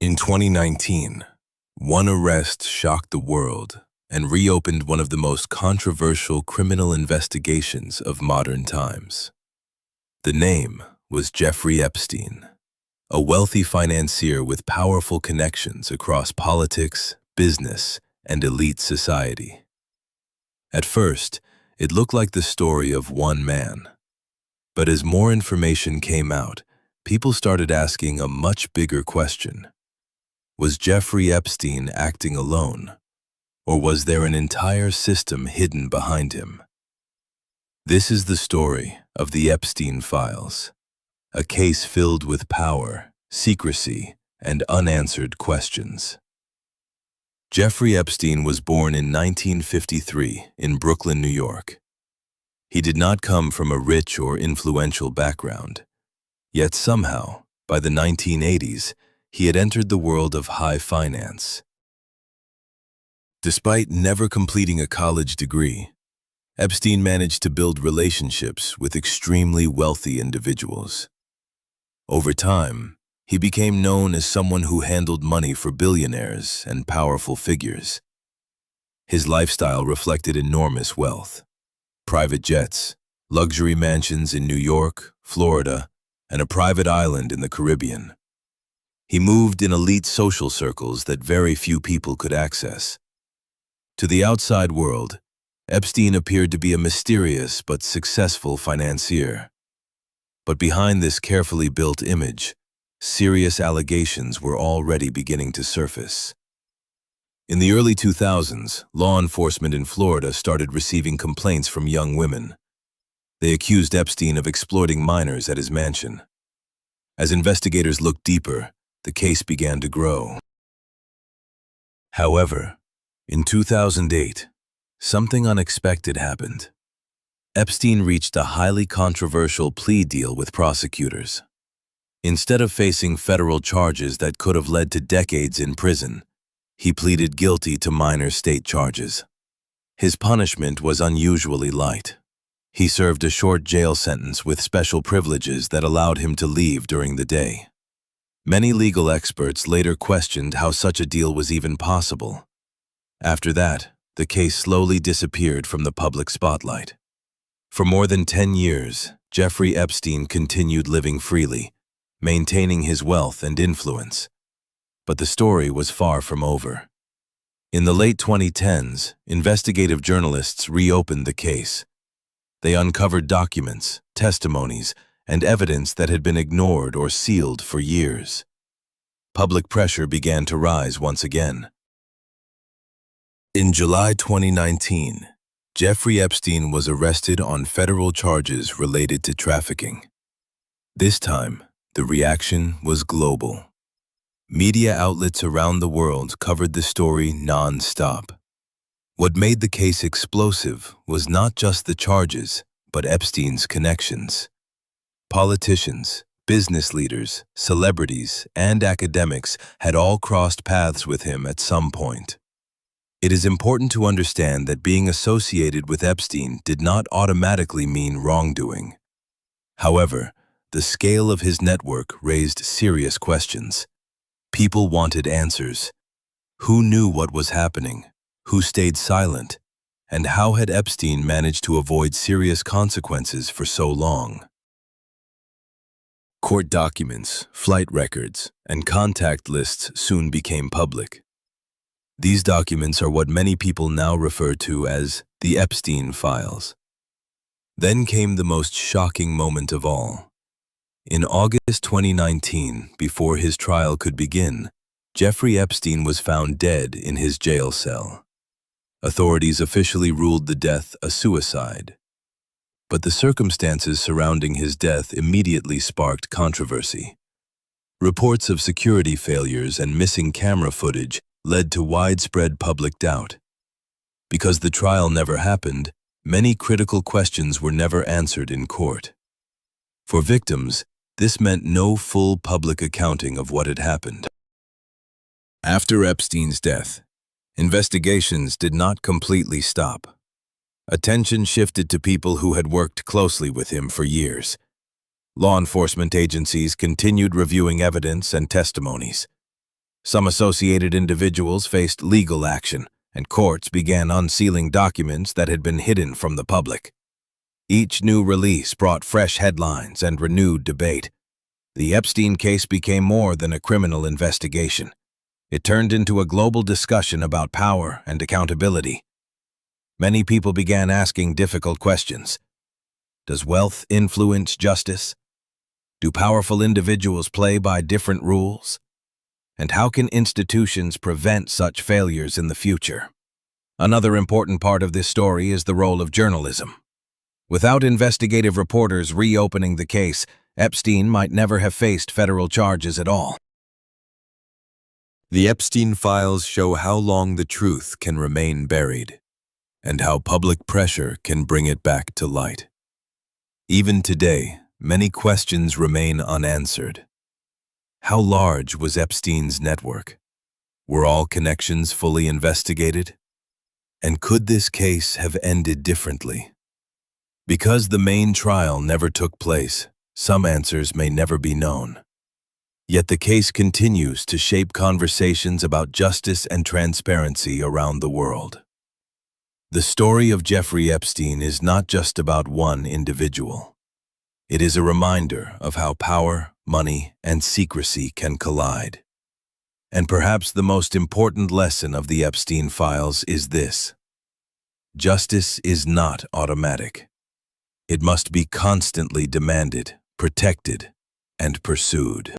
In 2019, one arrest shocked the world and reopened one of the most controversial criminal investigations of modern times. The name was Jeffrey Epstein, a wealthy financier with powerful connections across politics, business, and elite society. At first, it looked like the story of one man. But as more information came out, people started asking a much bigger question. Was Jeffrey Epstein acting alone? Or was there an entire system hidden behind him? This is the story of the Epstein Files, a case filled with power, secrecy, and unanswered questions. Jeffrey Epstein was born in 1953 in Brooklyn, New York. He did not come from a rich or influential background. Yet somehow, by the 1980s, he had entered the world of high finance. Despite never completing a college degree, Epstein managed to build relationships with extremely wealthy individuals. Over time, he became known as someone who handled money for billionaires and powerful figures. His lifestyle reflected enormous wealth: private jets, luxury mansions in New York, Florida, and a private island in the Caribbean. He moved in elite social circles that very few people could access. To the outside world, Epstein appeared to be a mysterious but successful financier. But behind this carefully built image, serious allegations were already beginning to surface. In the early 2000s, law enforcement in Florida started receiving complaints from young women. They accused Epstein of exploiting minors at his mansion. As investigators looked deeper, the case began to grow. However, in 2008, something unexpected happened. Epstein reached a highly controversial plea deal with prosecutors. Instead of facing federal charges that could have led to decades in prison, he pleaded guilty to minor state charges. His punishment was unusually light. He served a short jail sentence with special privileges that allowed him to leave during the day. Many legal experts later questioned how such a deal was even possible. After that, the case slowly disappeared from the public spotlight. For more than 10 years, Jeffrey Epstein continued living freely, maintaining his wealth and influence. But the story was far from over. In the late 2010s, investigative journalists reopened the case. They uncovered documents, testimonies, and evidence that had been ignored or sealed for years. Public pressure began to rise once again. In July 2019, Jeffrey Epstein was arrested on federal charges related to trafficking. This time, the reaction was global. Media outlets around the world covered the story non-stop. What made the case explosive was not just the charges, but Epstein's connections. Politicians, business leaders, celebrities, and academics had all crossed paths with him at some point. It is important to understand that being associated with Epstein did not automatically mean wrongdoing. However, the scale of his network raised serious questions. People wanted answers. Who knew what was happening? Who stayed silent? And how had Epstein managed to avoid serious consequences for so long? Court documents, flight records, and contact lists soon became public. These documents are what many people now refer to as the Epstein Files. Then came the most shocking moment of all. In August 2019, before his trial could begin, Jeffrey Epstein was found dead in his jail cell. Authorities officially ruled the death a suicide. But the circumstances surrounding his death immediately sparked controversy. Reports of security failures and missing camera footage led to widespread public doubt. Because the trial never happened, many critical questions were never answered in court. For victims, this meant no full public accounting of what had happened. After Epstein's death, investigations did not completely stop. Attention shifted to people who had worked closely with him for years. Law enforcement agencies continued reviewing evidence and testimonies. Some associated individuals faced legal action, and courts began unsealing documents that had been hidden from the public. Each new release brought fresh headlines and renewed debate. The Epstein case became more than a criminal investigation. It turned into a global discussion about power and accountability. Many people began asking difficult questions. Does wealth influence justice? Do powerful individuals play by different rules? And how can institutions prevent such failures in the future? Another important part of this story is the role of journalism. Without investigative reporters reopening the case, Epstein might never have faced federal charges at all. The Epstein Files show how long the truth can remain buried, and how public pressure can bring it back to light. Even today, many questions remain unanswered. How large was Epstein's network? Were all connections fully investigated? And could this case have ended differently? Because the main trial never took place, some answers may never be known. Yet the case continues to shape conversations about justice and transparency around the world. The story of Jeffrey Epstein is not just about one individual. It is a reminder of how power, money, and secrecy can collide. And perhaps the most important lesson of the Epstein Files is this: justice is not automatic. It must be constantly demanded, protected, and pursued.